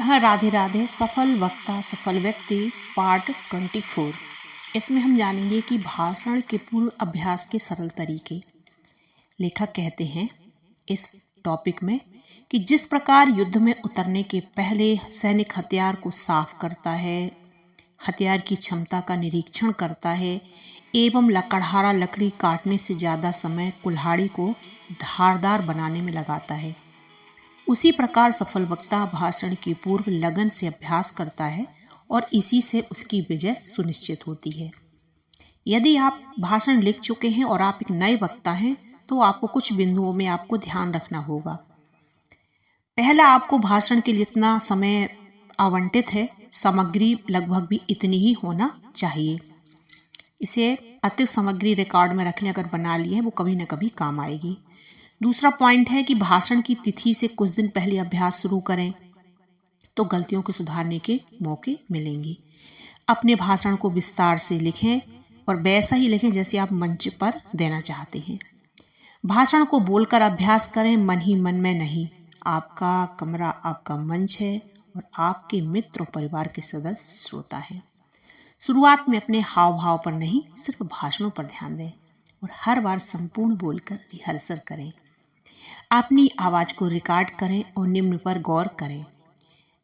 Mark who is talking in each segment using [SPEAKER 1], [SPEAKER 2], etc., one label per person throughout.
[SPEAKER 1] हाँ, राधे राधे। सफल वक्ता सफल व्यक्ति पार्ट 24। इसमें हम जानेंगे कि भाषण के पूर्व अभ्यास के सरल तरीके। लेखक कहते हैं इस टॉपिक में कि जिस प्रकार युद्ध में उतरने के पहले सैनिक हथियार को साफ करता है, हथियार की क्षमता का निरीक्षण करता है एवं लकड़हारा लकड़ी काटने से ज़्यादा समय कुल्हाड़ी को धारदार बनाने में लगाता है, उसी प्रकार सफल वक्ता भाषण के पूर्व लगन से अभ्यास करता है और इसी से उसकी विजय सुनिश्चित होती है। यदि आप भाषण लिख चुके हैं और आप एक नए वक्ता हैं तो आपको कुछ बिंदुओं में आपको ध्यान रखना होगा। पहला, आपको भाषण के लिए इतना समय आवंटित है, सामग्री लगभग भी इतनी ही होना चाहिए। इसे अतिरिक्त सामग्री रिकॉर्ड में रखने अगर बना लिए है वो कभी न कभी काम आएगी। दूसरा पॉइंट है कि भाषण की तिथि से कुछ दिन पहले अभ्यास शुरू करें तो गलतियों को सुधारने के मौके मिलेंगे। अपने भाषण को विस्तार से लिखें और वैसा ही लिखें जैसे आप मंच पर देना चाहते हैं। भाषण को बोलकर अभ्यास करें, मन ही मन में नहीं। आपका कमरा आपका मंच है और आपके मित्र और परिवार के सदस्य श्रोता हैं। शुरुआत में अपने हाव भाव पर नहीं, सिर्फ भाषणों पर ध्यान दें और हर बार संपूर्ण बोलकर रिहर्सल करें। अपनी आवाज को रिकॉर्ड करें और निम्न पर गौर करें।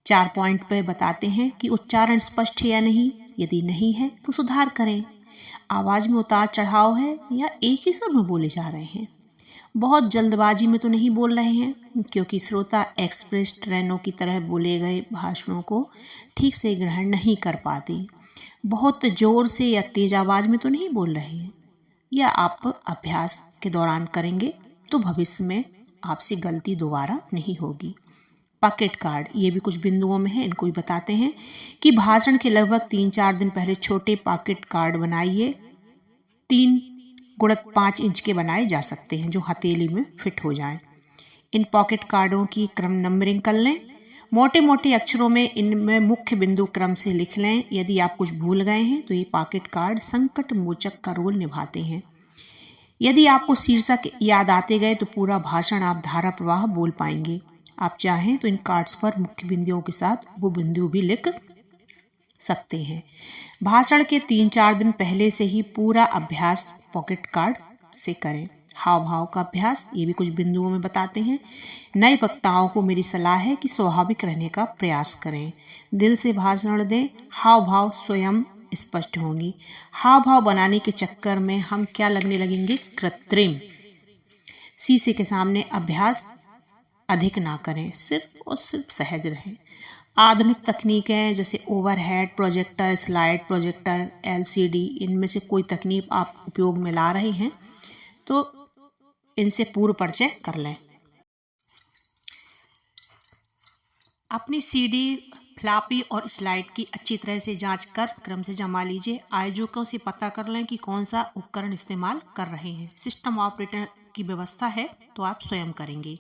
[SPEAKER 1] 4 पॉइंट पर बताते हैं कि उच्चारण स्पष्ट है या नहीं, यदि नहीं है तो सुधार करें। आवाज में उतार चढ़ाव है या एक ही सुर में बोले जा रहे हैं। बहुत जल्दबाजी में तो नहीं बोल रहे हैं, क्योंकि श्रोता एक्सप्रेस ट्रेनों की तरह बोले गए भाषणों को ठीक से ग्रहण नहीं कर पाते। बहुत जोर से या तेज आवाज में तो नहीं बोल रहे हैं। यह आप अभ्यास के दौरान करेंगे तो भविष्य में आपसे गलती दोबारा नहीं होगी। पॉकेट कार्ड, ये भी कुछ बिंदुओं में है, इनको भी बताते हैं कि भाषण के लगभग 3-4 दिन पहले छोटे पॉकेट कार्ड बनाइए। 3x5 इंच के बनाए जा सकते हैं जो हथेली में फिट हो जाएं। इन पॉकेट कार्डों की क्रम नंबरिंग कर लें। मोटे मोटे अक्षरों में इनमें मुख्य बिंदु क्रम से लिख लें। यदि आप कुछ भूल गए हैं तो ये पॉकेट कार्ड संकट मोचक का रोल निभाते हैं। यदि आपको शीर्षक याद आते गए तो पूरा भाषण आप धारा प्रवाह बोल पाएंगे। आप चाहें तो इन कार्ड्स पर मुख्य बिंदुओं के साथ वो बिंदु भी लिख सकते हैं। भाषण के 3-4 दिन पहले से ही पूरा अभ्यास पॉकेट कार्ड से करें। हाव भाव का अभ्यास, ये भी कुछ बिंदुओं में बताते हैं। नए वक्ताओं को मेरी सलाह है कि स्वाभाविक रहने का प्रयास करें, दिल से भाषण दें, हाव भाव स्वयं स्पष्ट होंगी। हाव भाव बनाने के चक्कर में हम क्या लगने लगेंगे, कृत्रिम। शीशे के सामने अभ्यास अधिक ना करें, सिर्फ और सिर्फ सहज रहें। आधुनिक तकनीकें जैसे overhead projector, slide projector, LCD, इनमें से कोई तकनीक आप उपयोग में ला रहे हैं तो इनसे पूर्व परिचय कर लें। अपनी CD, फ्लॉपी और स्लाइड की अच्छी तरह से जांच कर क्रम से जमा लीजिए। आयोजकों से पता कर लें कि कौन सा उपकरण इस्तेमाल कर रहे हैं। सिस्टम ऑपरेटर की व्यवस्था है तो आप स्वयं करेंगे।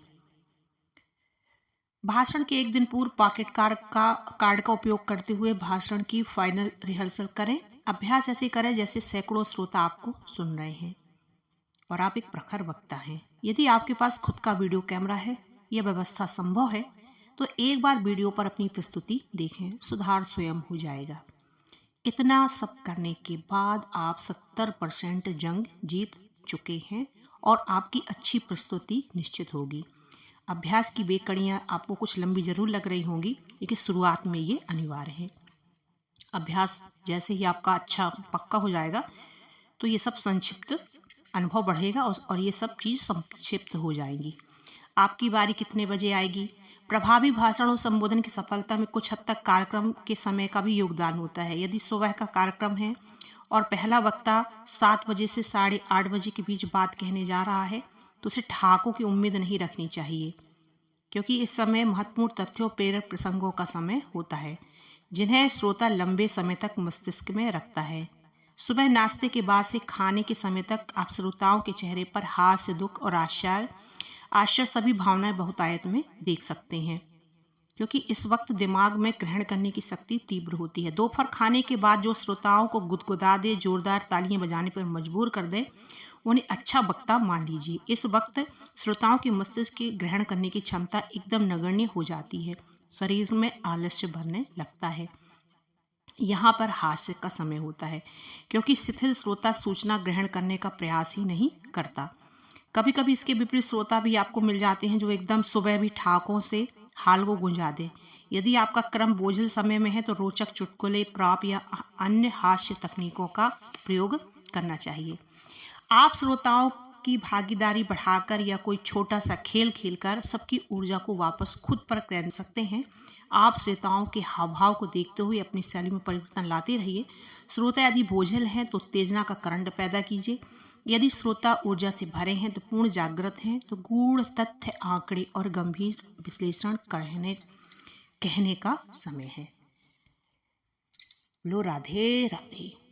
[SPEAKER 1] भाषण के एक दिन पूर्व पॉकेट कार्ड का उपयोग करते हुए भाषण की फाइनल रिहर्सल करें। अभ्यास ऐसे करें जैसे सैकड़ों श्रोता आपको सुन रहे हैं और आप एक प्रखर वक्ता हैं। यदि आपके पास खुद का वीडियो कैमरा है, यह व्यवस्था संभव है तो एक बार वीडियो पर अपनी प्रस्तुति देखें, सुधार स्वयं हो जाएगा। इतना सब करने के बाद आप 70% जंग जीत चुके हैं और आपकी अच्छी प्रस्तुति निश्चित होगी। अभ्यास की वे कड़ियाँ आपको कुछ लंबी जरूर लग रही होंगी, लेकिन शुरुआत में ये अनिवार्य है। अभ्यास जैसे ही आपका अच्छा पक्का हो जाएगा तो ये सब संक्षिप्त अनुभव बढ़ेगा और ये सब चीज़ संक्षिप्त हो जाएंगी। आपकी बारी कितने बजे आएगी? प्रभावी भाषण और संबोधन की सफलता में कुछ हद तक कार्यक्रम के समय का भी योगदान होता है। यदि सुबह का कार्यक्रम है और पहला वक्ता 7 बजे से 8:30 बजे के बीच बात कहने जा रहा है तो उसे ठहाकों की उम्मीद नहीं रखनी चाहिए, क्योंकि इस समय महत्वपूर्ण तथ्यों प्रेरक प्रसंगों का समय होता है जिन्हें श्रोता लंबे समय तक मस्तिष्क में रखता है। सुबह नाश्ते के बाद से खाने के समय तक आप श्रोताओं के चेहरे पर हास्य, दुख और आश्चर्य सभी भावनाएं बहुतायत में देख सकते हैं, क्योंकि इस वक्त दिमाग में ग्रहण करने की शक्ति तीव्र होती है। दोपहर खाने के बाद जो श्रोताओं को गुदगुदा दे, जोरदार तालियां बजाने पर मजबूर कर दे, उन्हें अच्छा वक्ता मान लीजिए। इस वक्त श्रोताओं के मस्तिष्क के ग्रहण करने की क्षमता एकदम नगण्य हो जाती है, शरीर में आलस्य भरने लगता है। यहाँ पर हास्य का समय होता है, क्योंकि शिथिल श्रोता सूचना ग्रहण करने का प्रयास ही नहीं करता। कभी कभी इसके विपरीत श्रोता भी आपको मिल जाते हैं जो एकदम सुबह भी ठाकों से हाल को गुंजा दे। यदि आपका क्रम बोझिल समय में है तो रोचक चुटकुले, प्राप या अन्य हास्य तकनीकों का प्रयोग करना चाहिए। आप श्रोताओं की भागीदारी बढ़ाकर या कोई छोटा सा खेल खेलकर सबकी ऊर्जा को वापस खुद पर कर सकते हैं। आप श्रोताओं के हाव भाव को देखते हुए अपनी शैली में परिवर्तन लाते रहिए। श्रोता यदि बोझिल हैं तो उत्तेजना का करंट पैदा कीजिए। यदि श्रोता ऊर्जा से भरे हैं तो पूर्ण जागृत हैं तो गूढ़ तथ्य, आंकड़े और गंभीर विश्लेषण कहने का समय है। लो राधे राधे।